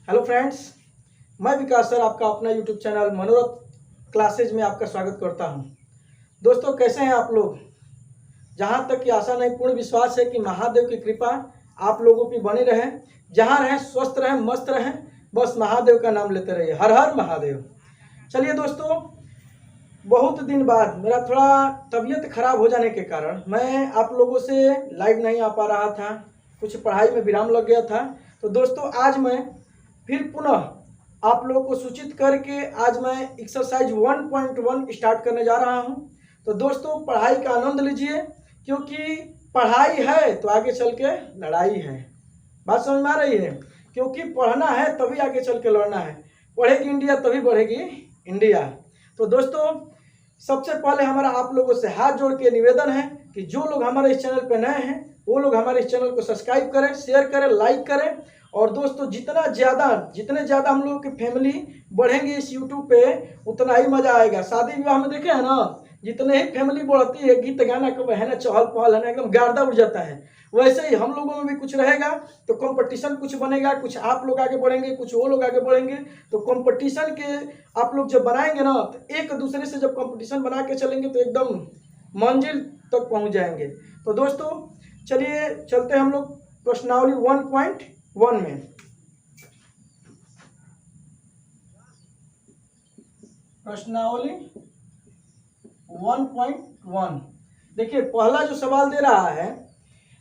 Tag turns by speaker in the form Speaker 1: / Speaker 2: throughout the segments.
Speaker 1: Hello friends, मैं विकास sir आपका अपना यूट्यूब चैनल मनोरथ क्लासेज में आपका स्वागत करता हूं। दोस्तों, कैसे हैं आप लोग? जहां तक की आशा नहीं, पूर्ण विश्वास है कि महादेव की कृपा आप लोगों की बनी रहे। जहां रहें स्वस्थ रहें, मस्त रहें, बस महादेव का नाम लेते रहिए। हर हर महादेव। चलिए दोस्तों, बहुत दिन बाद मेरा थोड़ा तबीयत खराब हो जाने के कारण मैं आप लोगों से लाइव नहीं आ पा रहा था। कुछ पढ़ाई में विराम लग गया था। तो दोस्तों, आज मैं फिर पुनः आप लोगों को सूचित करके आज मैं एक्सरसाइज 1.1 स्टार्ट करने जा रहा हूं। तो दोस्तों, पढ़ाई का आनंद लीजिए, क्योंकि पढ़ाई है तो आगे चल के लड़ाई है। बात समझ में आ रही है? क्योंकि पढ़ना है तभी आगे चल के लड़ना है। पढ़ेगी इंडिया तभी बढ़ेगी इंडिया। तो दोस्तों, सबसे पहले हमारा आप लोगों से हाथ जोड़ के निवेदन है कि जो लोग हमारे इस चैनल पे नए हैं वो लोग हमारे इस चैनल को सब्सक्राइब करें, शेयर करें, लाइक करें। और दोस्तों, जितने ज़्यादा हम लोगों की फैमिली बढ़ेंगे इस यूट्यूब पे, उतना ही मज़ा आएगा। शादी विवाह में देखे हैं ना, जितने ही फैमिली बढ़ती है, गीत गाना को है ना, चहल पहल है ना, एकदम गार्दा उड़ जाता है। वैसे ही हम लोगों में भी कुछ रहेगा तो कंपटीशन कुछ बनेगा। कुछ आप लोग आगे बढ़ेंगे, कुछ वो लोग आगे बढ़ेंगे। तो कंपटीशन के आप लोग जब बनाएंगे ना, तो एक दूसरे से जब कंपटीशन बना के चलेंगे तो एकदम मंजिल तक पहुंच जाएंगे। तो दोस्तों, चलिए चलते हैं हम लोग प्रश्नावली 1.1 में। प्रश्नावली 1.1 देखिए, पहला जो सवाल दे रहा है,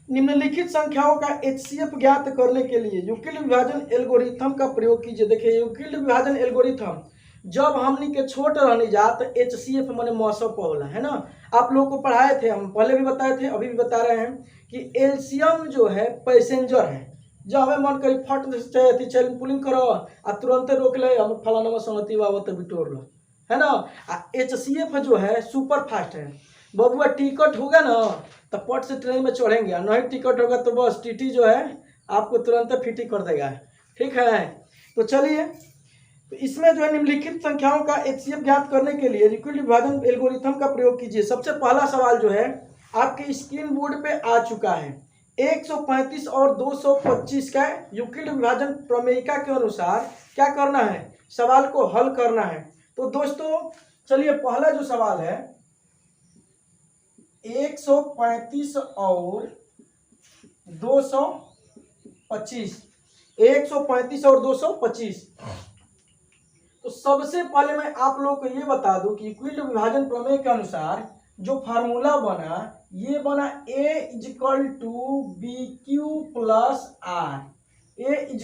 Speaker 1: निम्नलिखित संख्याओं का एचसीएफ ज्ञात करने के लिए यूक्लिड विभाजन एल्गोरिथम का प्रयोग कीजिए। देखिए, यूक्लिड विभाजन एल्गोरिथम जब हमनी के छोट रहने जा तो एचसीएफ माने मौसम होला, है ना। आप लोगों को पढ़ाए थे, हम पहले भी बताए थे, अभी भी बता रहे हैं कि एलसीएम जो है पैसेंजर है। जब हमें मन करी फट से चैन पुलिंग करो आ तुरंत रोक ले, हम फलाना संगति बाबत बिटोर लो, है ना। एचसीएफ जो है सुपर फास्ट है। बबुआ, टिकट होगा ना तो पट से ट्रेन में चढ़ेंगे, और नहीं टिकट होगा तो बस टीटी जो है आपको तुरंत फिटी कर देगा। ठीक है, तो चलिए, तो इसमें जो है निम्नलिखित संख्याओं का एचसीएफ ज्ञात करने के लिए यूक्लिड विभाजन एल्गोरिथम का प्रयोग कीजिए। सबसे पहला सवाल जो है आपके स्क्रीन बोर्ड पे आ चुका है। 135 और 225 का यूक्लिड विभाजन प्रमेयिका के अनुसार क्या करना है, सवाल को हल करना है। तो दोस्तों चलिए, पहला जो सवाल है 135 और 225, 135 और 225। तो सबसे पहले मैं आप लोगों को ये बता दूं कि यूक्लिड विभाजन प्रमेय के अनुसार जो फार्मूला बना, ये बना a = bq + r। a =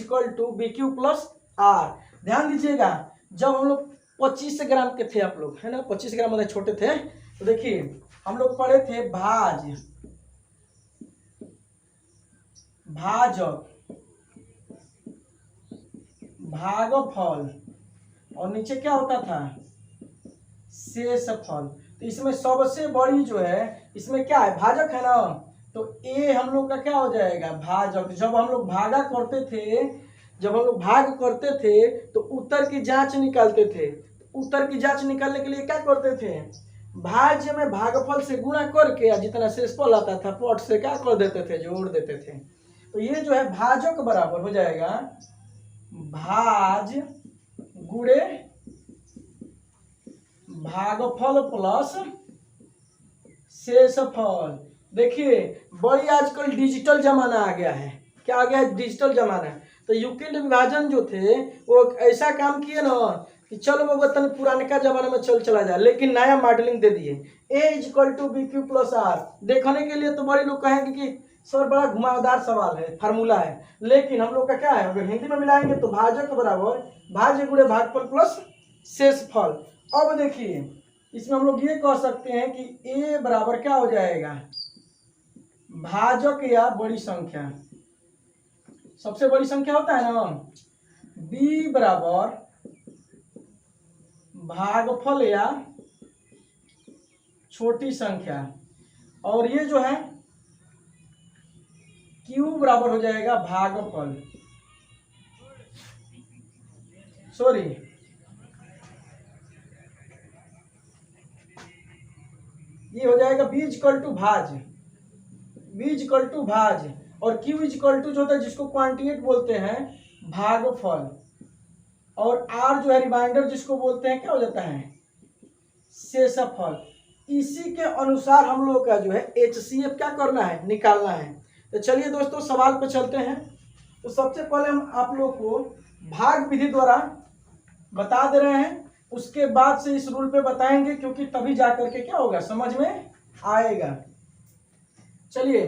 Speaker 1: bq + r। ध्यान दीजिएगा, जब हम लोग 25 ग्राम के थे, आप लोग है ना, 25 ग्राम मतलब छोटे थे, तो देखिए हम लोग पढ़े थे भाजक, भागफल, और नीचे क्या होता था, शेषफल। तो इसमें सबसे बड़ी जो है, इसमें क्या है, भाजक है ना। तो ए हम लोग का क्या हो जाएगा, भाजक। जब हम लोग भाग करते थे तो उत्तर की जांच निकालते थे। उत्तर की जांच निकालने के लिए क्या करते थे, भाज्य में भागफल से गुणा करके जितना शेषफल आता था पट से क्या कर देते थे, जोड़ देते थे। तो ये जो है भाजक बराबर हो जाएगा भाज गुणे भागफल प्लस शेषफल। देखिए, बड़ी आजकल डिजिटल जमाना आ गया है। क्या आ गया है, डिजिटल जमाना। तो यूक्लिड विभाजन जो थे वो ऐसा काम किए ना कि चलो वो तन पुराने का जमाना में चला जाए, लेकिन नया मॉडलिंग दे दिए। a = bq + r। देखने के लिए तो बड़े लोग कहेंगे कि सर बड़ा घुमावदार सवाल है, फार्मूला है, लेकिन हम लोग का क्या है, अगर हिंदी में मिलाएंगे तो भाजक बराबर भाज्य गुणे भागफल प्लस शेषफल। अब देखिए, इसमें हम लोग ये कह सकते हैं कि a बराबर क्या हो जाएगा, भाजक या बड़ी संख्या, सबसे बड़ी संख्या होता है ना, b बराबर भागफल या छोटी संख्या, और ये जो है q बराबर हो जाएगा भागफल, सॉरी ये हो जाएगा b = भाज, b = भाज, और q = जो होता है जिसको क्वांटिएट बोलते हैं भागफल। और आर जो है रिमाइंडर जिसको बोलते हैं क्या हो जाता है, शेषफल। इसी के अनुसार हम लोग का जो है HCF क्या करना है, निकालना है। तो चलिए दोस्तों सवाल पे चलते हैं। तो सबसे पहले हम आप लोग को भाग विधि द्वारा बता दे रहे हैं, उसके बाद से इस रूल पे बताएंगे, क्योंकि तभी जाकर के क्या होगा, समझ में आएगा। चलिए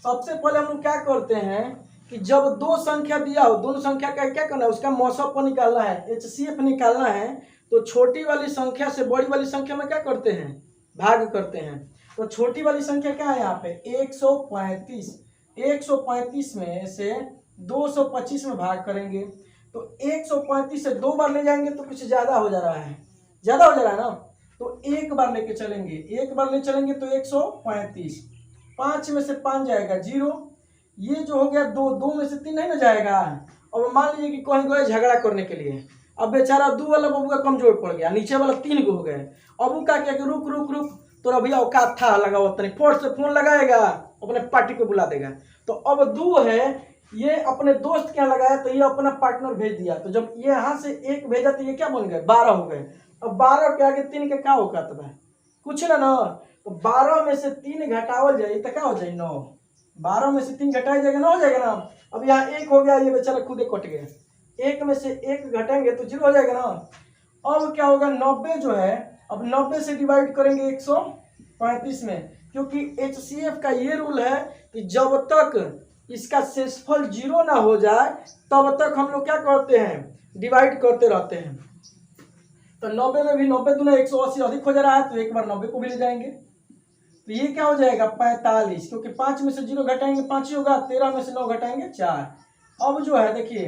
Speaker 1: सबसे पहले हम लोग क्या करते हैं कि जब दो संख्या दिया हो, दोनों संख्या का क्या करना है, उसका मौसम पर निकालना है, HCF निकालना है। तो छोटी वाली संख्या से बड़ी वाली संख्या में क्या करते हैं, भाग करते हैं। तो छोटी वाली संख्या क्या है यहाँ पे 135, 135 में से 225 में भाग करेंगे। तो 135 से 2 बार ले जाएंगे तो कुछ ज़्यादा हो जा रहा है, ज़्यादा हो जा रहा है ना। तो एक बार लेके चलेंगे, एक बार ले चलेंगे तो 135, 5 में से 5 जाएगा 0, ये जो हो गया 2, 2 में से 3 नहीं ना जाएगा। अब मान लीजिए कि कहीं गए झगड़ा करने के लिए, अब बेचारा 2 वाला बबू का कमजोर पड़ गया, नीचे वाला 3 को हो गए। अब वो क्या कि रुक रुक रुक, तो भैया औकात था लगा हुआ, तनी फोर्स से फोन लगाएगा, अपने पार्टी को बुला देगा। तो अब 2 है, ये अपने दोस्त क्या लगाया, तो ये अपना पार्टनर भेज दिया। तो जब ये यहाँ से 1 भेजा तो ये क्या बन गए, 12 हो गए। अब 12 के आगे 3 के क्या औकात है, कुछ ना ना। तो 12 में से 3 घटावल जाए तो क्या हो जाए 9, 12 में से 3 घटाया जाएगा 9 हो जाएगा ना। अब यहाँ 1 हो गया, ये बेचारा खुद ही कट गया, 1 में से 1 घटाएंगे तो 0 हो जाएगा ना। अब क्या होगा 90 जो है, अब 90 से डिवाइड करेंगे 135 में, क्योंकि HCF का ये रूल है कि जब तक इसका शेषफल 0 ना हो जाए तब तक हम लोग क्या करते हैं, डिवाइड करते रहते हैं। तो 90 में भी 90 दूना 180 अधिक हो जा रहा है, तो एक बार 90 को भी ले जाएंगे। तो ये क्या हो जाएगा 45, क्योंकि 5 में से 0 घटाएंगे 5 ही होगा, 13 में से 9 घटाएंगे 4। अब जो है देखिए,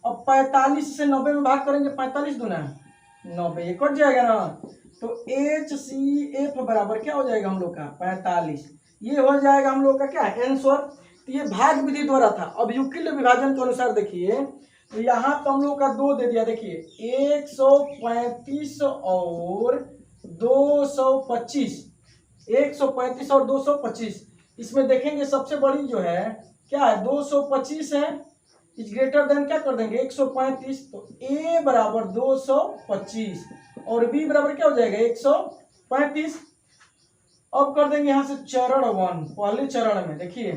Speaker 1: अब 45 से 90 में भाग करेंगे, 45 दूना 90, ये कट जाएगा ना। तो HCF बराबर क्या हो जाएगा हम लोग का 45, ये हो जाएगा हम लोग का क्या आंसर। तो ये भाग विधि द्वारा था। अब युक्लिड विभाजन के अनुसार देखिए, तो यहाँ तो हम लोग का 2 दे दिया, देखिए 135 और 225, 135 और 225, इसमें देखेंगे सबसे बड़ी जो है क्या है 225 है, इज ग्रेटर देन क्या कर देंगे 135। तो A बराबर 225 और B बराबर क्या हो जाएगा 135। अब कर देंगे यहाँ से चरण 1, पहले चरण में देखिए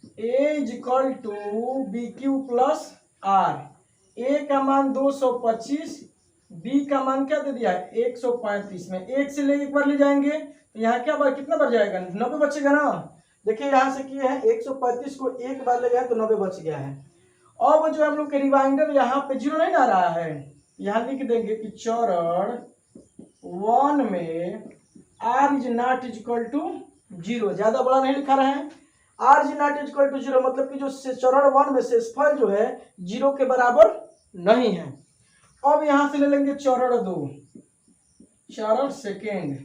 Speaker 1: A is equal to BQ plus R। A का मान 225, B का मान क्या दे दिया है 135 में 1 से ले एक बार ले जाएंगे, तो यहाँ क्या बार कितना बच जाएगा 90 बचेगा ना। देखिए यहाँ से किए हैं 135 को एक बार ले जाए तो 90 बच गया है। अब जो हम लोग के रिमाइंडर यहाँ पे 0 नहीं आ रहा है, यहाँ लिख देंगे कि चरण 1 में R is not is equal to 0, ज्यादा बड़ा नहीं लिखा रहे हैं, R is not is equal to 0, मतलब कि जो चरण 1 में शेषफल जो है 0 के बराबर नहीं है। अब यहाँ से ले लेंगे चरण 2, चरण सेकेंड।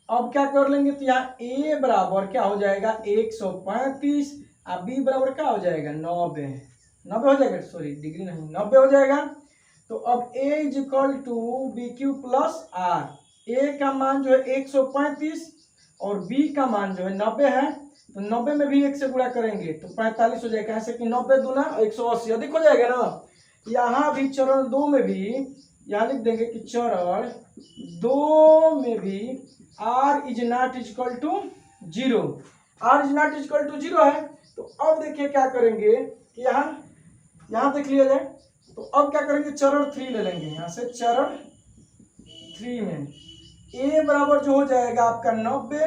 Speaker 1: अब क्या कर लेंगे, तो यहाँ A बराबर क्या हो जाएगा 135 और B बराबर क्या हो जाएगा 90, 90 हो जाएगा, सॉरी डिग्री नहीं 90 हो जाएगा। तो अब A is equal to BQ plus R, A का मान जो है 135 और B का मान जो है 90 है, तो 90 में भी 1 से गुणा करेंगे तो 45 हो जाएगा, ऐसे कि 90 दूना 180 अधिक हो जाएगा ना। यहाँ भी चरण 2 में भी यहाँ लिख देंगे कि चरण 2 में भी R is not is equal to 0, R is not is equal to 0 है। तो अब देखिए क्या करेंगे कि यहाँ देख लिया जाए, तो अब क्या करेंगे चरण 3 ले लेंगे, यहाँ से चरण 3 में A बराबर जो हो जाएगा आपका 90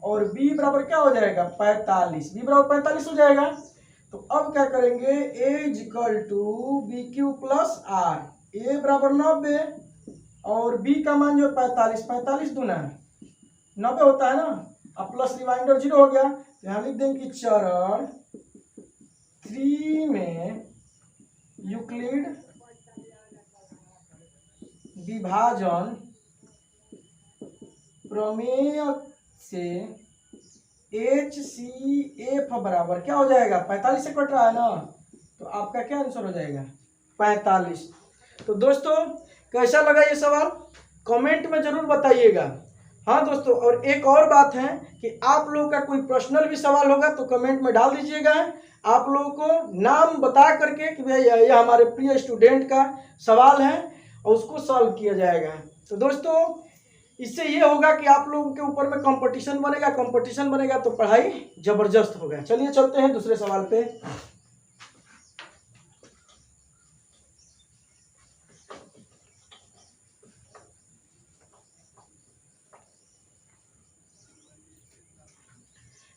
Speaker 1: और B बराबर क्या हो जाएगा 45, B बराबर 45 हो जाएगा। तो अब क्या करेंगे A is equal to BQ plus R, A बराबर 90 और B का मान जो 45, 45 दूना 90 होता है ना, अब प्लस रिमाइंडर 0 हो गया, यहाँ लिख देंगे कि चरण 3 में यूक्लिड विभाजन प्रमेय से HCF बराबर क्या हो जाएगा 45 से कट रहा है ना, तो आपका क्या आंसर हो जाएगा 45। तो दोस्तों कैसा लगा ये सवाल कमेंट में जरूर बताइएगा। हाँ दोस्तों, और एक और बात है कि आप लोगों का कोई पर्सनल भी सवाल होगा तो कमेंट में डाल दीजिएगा। आप लोगों को नाम बता करके कि भैया यह हमारे प्रिय स्टूडेंट का सवाल है और उसको सॉल्व किया जाएगा। तो दोस्तों इससे ये होगा कि आप लोगों के ऊपर में कंपटीशन बनेगा तो पढ़ाई जबरदस्त होगा। चलिए चलते हैं दूसरे सवाल पे।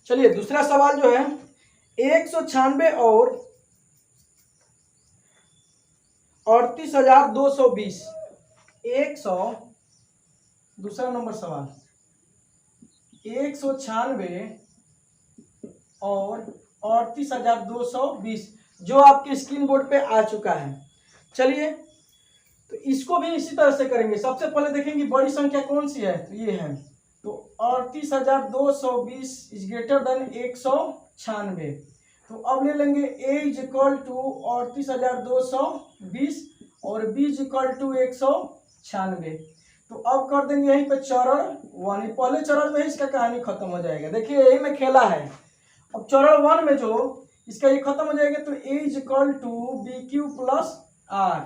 Speaker 1: चलिए दूसरा सवाल जो है 196 और 38,220 दूसरा नंबर सवाल 196 और 38,220 जो आपके स्क्रीन बोर्ड पे आ चुका है। चलिए तो इसको भी इसी तरह से करेंगे। सबसे पहले देखेंगे बड़ी संख्या कौन सी है, तो ये है। तो 38,220 इज ग्रेटर देन 196। तो अब ले लेंगे a इज इक्वल टू 38,220 और b इज इक्वल टू 196। तो अब कर देंगे यहीं पे चरण 1। पहले चरण में इसका कहानी खत्म हो जाएगा। देखिए यही में खेला है। अब चरण 1 में जो इसका ये खत्म हो जाएगा तो a is equal to B Q plus R.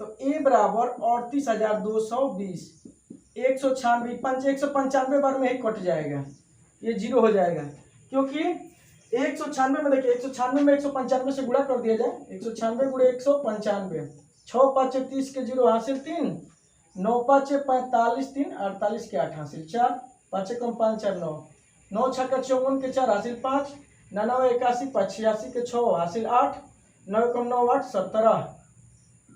Speaker 1: तो a बराबर 38,220 195 बार में ही कट जाएगा, ये 0 हो जाएगा। क्योंकि 196 में देखिए 196 में 195 से गुणा कर दिया जाए। 196 गुणे 195, 6 5 30 के 0 हासिल 3, 9 5 45 3 48 के 8 हासिल 4, 5 कम 5 4 9, 9 6 का 54 के 4 हासिल 5, 99 81 85 के 6 हासिल 8, 9 कम 9 8 17,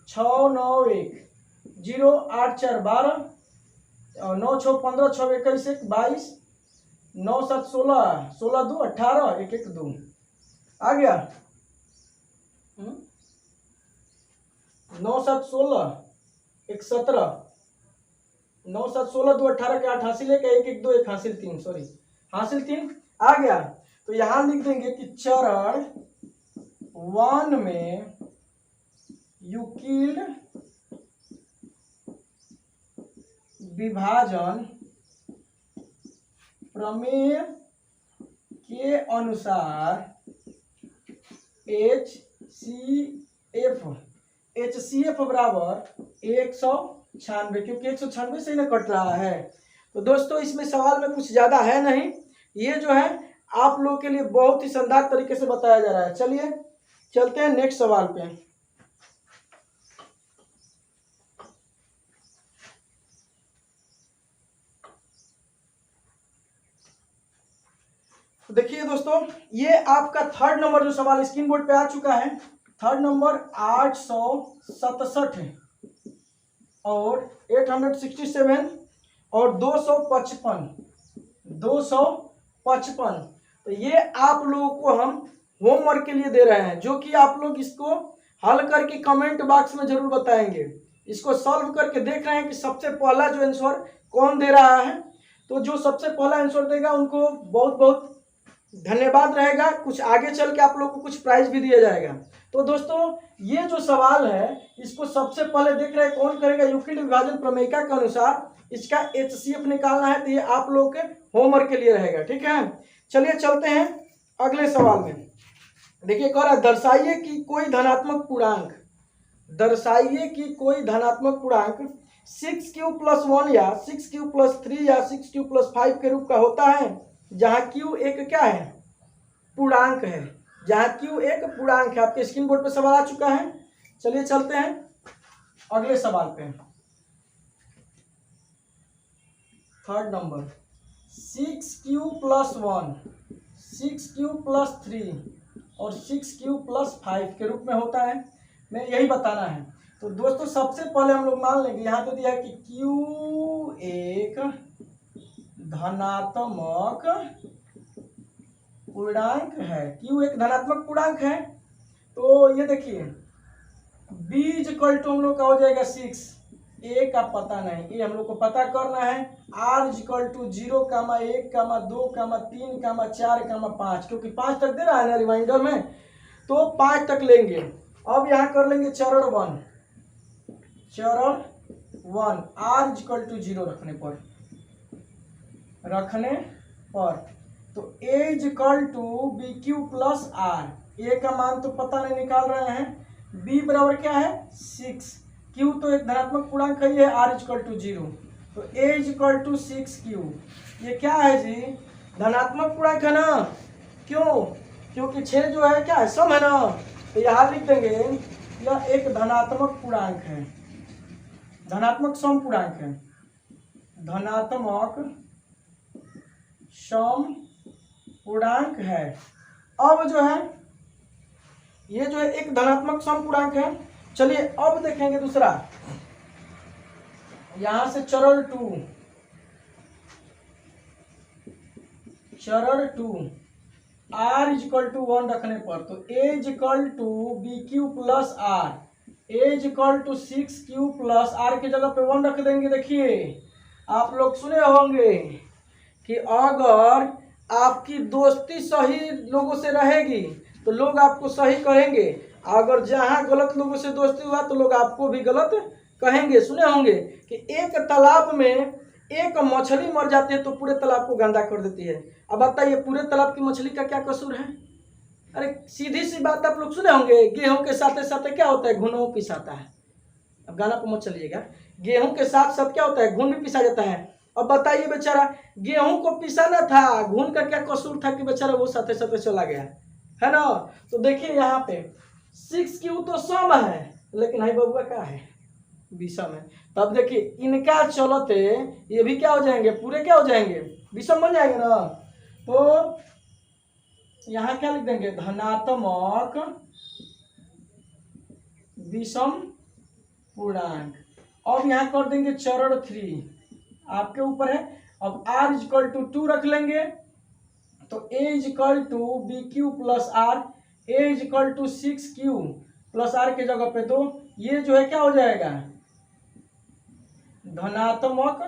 Speaker 1: 6 9 1 0 8 4 12, 9 6 15 6 21 1 22, 9 7 16 16 2 18 1 1 2 आ गया। 9 7 16 1 17, 9 7 16 2 18 के 8 हासिल 1 1 1 2 1 हासिल 3, सॉरी हासिल 3 आ गया। तो यहां लिख देंगे कि चरण 1 में यूक्लिड विभाजन प्रमेय के अनुसार HCF बराबर 196, क्योंकि 196 से ही ना कट रहा है। तो दोस्तों इसमें सवाल में कुछ ज़्यादा है नहीं, ये जो है आप लोगों के लिए बहुत ही शानदार तरीके से बताया जा रहा है। चलिए चलते हैं नेक्स्ट सवाल पे। देखिए दोस्तों ये आपका थर्ड नंबर जो सवाल स्क्रीन बोर्ड पे आ चुका है। थर्ड नंबर 867 और 867 और 255। तो ये आप लोगों को हम होमवर्क के लिए दे रहे हैं, जो कि आप लोग इसको हल करके कमेंट बॉक्स में जरूर बताएंगे। इसको सॉल्व करके देख रहे हैं कि सबसे पहला जो आंसर कौन दे रहा है। तो जो सबसे पहला आंसर देगा उनको बहुत बहुत धन्यवाद रहेगा। कुछ आगे चल के आप लोग को कुछ प्राइज भी दिया जाएगा। तो दोस्तों ये जो सवाल है इसको सबसे पहले देख रहे हैं कौन करेगा, यूक्लिड विभाजन प्रमेयिका के अनुसार इसका HCF निकालना है। तो ये आप लोग के होमवर्क के लिए रहेगा, ठीक है। चलिए चलते हैं अगले सवाल में। देखिए कह रहा है दर्शाइए कि कोई धनात्मक पूर्णांक 6q+1 या 6q+3 या 6q+5 के रूप का होता है, जहाँ q एक क्या है, पूर्णांक है। जहाँ q एक पूर्णांक है। आपके स्क्रीन बोर्ड पे सवाल आ चुका है। चलिए चलते हैं अगले सवाल पे। थर्ड नंबर 6q+1 6q+3 और 6q+5 के रूप में होता है, मैं यही बताना है। तो दोस्तों सबसे पहले हम लोग मान लेंगे, यहाँ पे दिया है कि q एक धनात्मक पूर्णांक है। q एक धनात्मक पूर्णांक है। तो ये देखिए b इक्वल टू हम लोग का हो जाएगा 6, a का पता नहीं, ये हम लोग को पता करना है। r इक्वल टू 0, 1, 2, 3, 4, 5, क्योंकि 5 तक दे रहा है ना रिमाइंडर में, तो 5 तक लेंगे। अब यहाँ कर लेंगे चरण 1 r इक्वल टू 0 रखने पर। रखने पर। तो a is equal to B Q plus r. A का मान तो पता नहीं निकाल रहे हैं, b बराबर क्या है 6, q तो एक धनात्मक पूर्णांक है, ये r इज इक्वल टू 0। तो a is equal to 6q। ये क्या है जी, धनात्मक पूर्णांक है ना, क्यों, क्योंकि 6 जो है क्या है सम है ना, तो यहाँ लिख देंगे यह एक धनात्मक पूर्णांक है, धनात्मक सम पूर्णांक है, धनात्मक सम पूर्णांक है। अब जो है ये जो है एक धनात्मक सम पूर्णांक है। चलिए अब देखेंगे दूसरा, यहां से चरण 2, चरण 2 r इज इक्वल टू 1 रखने पर। तो a is equal to B Q plus R, a is equal to 6q plus r की जगह पे 1 रख देंगे। देखिए आप लोग सुने होंगे कि अगर आपकी दोस्ती सही लोगों से रहेगी तो लोग आपको सही कहेंगे, अगर जहाँ गलत लोगों से दोस्ती हुआ तो लोग आपको भी गलत कहेंगे। सुने होंगे कि एक तालाब में एक मछली मर जाती है तो पूरे तालाब को गंदा कर देती है। अब बताइए पूरे तालाब की मछली का क्या कसूर है? अरे सीधी सी बात आप लोग सुने होंगे, गेहूं के साथ साथ क्या होता है, घुनो पिसाता है। अब गाना को मत चलिएगा, गेहूं के साथ साथ क्या होता है, घुन भी पिसा जाता है। अब बताइए बेचारा गेहूं को पिसाना था, घुन का क्या कसूर था कि बेचारा वो साथे साथे चला गया, है ना। तो देखिए यहाँ पे 6q तो सम है, लेकिन हाई बबुआ क्या है, विषम है। तब देखिए इनका चलते ये भी क्या हो जाएंगे, पूरे क्या हो जाएंगे, विषम बन जाएंगे ना। तो यहाँ क्या लिख देंगे, धनात्मक विषम पूर्णांक। अब यहाँ कर देंगे चरण 3, आपके ऊपर है। अब r इज इक्वल टू 2 रख लेंगे, तो a is equal to B Q plus R, a is equal to 6q plus R की जगह पे, तो ये जो है क्या हो जाएगा, धनात्मक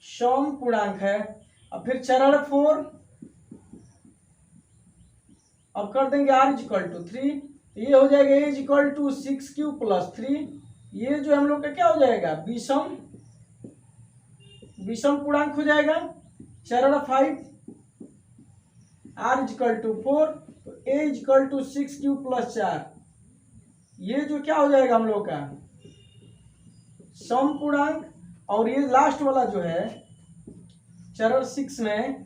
Speaker 1: सम पूर्णांक है। अब फिर चरण 4, अब कर देंगे r इज इक्वल टू 3, ये हो जाएगा a is equal to 6q plus 3, ये जो हम लोग का क्या हो जाएगा, विषम पूर्णांक हो जाएगा। चरण 5, r इज इक्वल टू 4, तो a is equal to 6q plus 4, ये जो क्या हो जाएगा हम लोग का सम पूर्णांक। और ये लास्ट वाला जो है चरण 6 में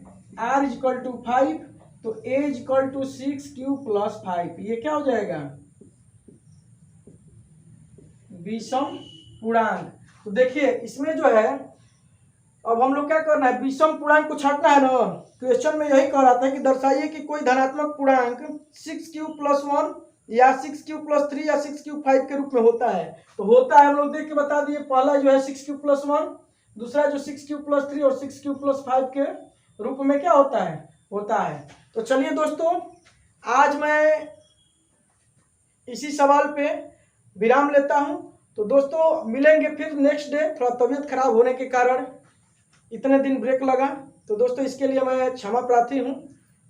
Speaker 1: r इज इक्वल टू 5, तो a is equal to 6q plus 5, ये क्या हो जाएगा, विषम पूर्णांक। तो देखिए इसमें जो है अब हम लोग क्या करना है, विषम पूर्णांक को छांटना है ना। क्वेश्चन में यही कह रहा था कि दर्शाइए कि कोई धनात्मक पूर्णांक 6q प्लस 1 या 6q प्लस 3 या 6q 5 के रूप में होता है। तो होता है, हम लोग देख के बता दिए, पहला जो है 6q प्लस 1, दूसरा जो 6q प्लस 3 और 6q प्लस 5 के रूप में क्या होता है। तो चलिए दोस्तों, आज मैं इसी सवाल पे विराम लेता हूं। तो दोस्तों मिलेंगे फिर नेक्स्ट डे, थोड़ा तबीयत खराब होने के कारण इतने दिन ब्रेक लगा, तो दोस्तों इसके लिए मैं क्षमा प्रार्थी हूं।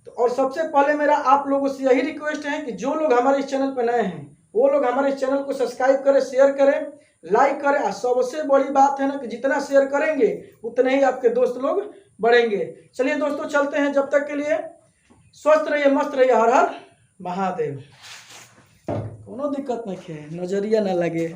Speaker 1: तो और सबसे पहले मेरा आप लोगों से यही रिक्वेस्ट है कि जो लोग हमारे इस चैनल पर नए हैं वो लोग हमारे इस चैनल को सब्सक्राइब करें, शेयर करें, लाइक करें। और सबसे बड़ी बात है ना कि जितना शेयर करेंगे उतने ही आपके दोस्त लोग बढ़ेंगे। चलिए दोस्तों चलते हैं, जब तक के लिए स्वस्थ रहिए, मस्त रहिए, हर हर महादेव। कोनो दिक्कत नहीं है, नजरिया ना लगे।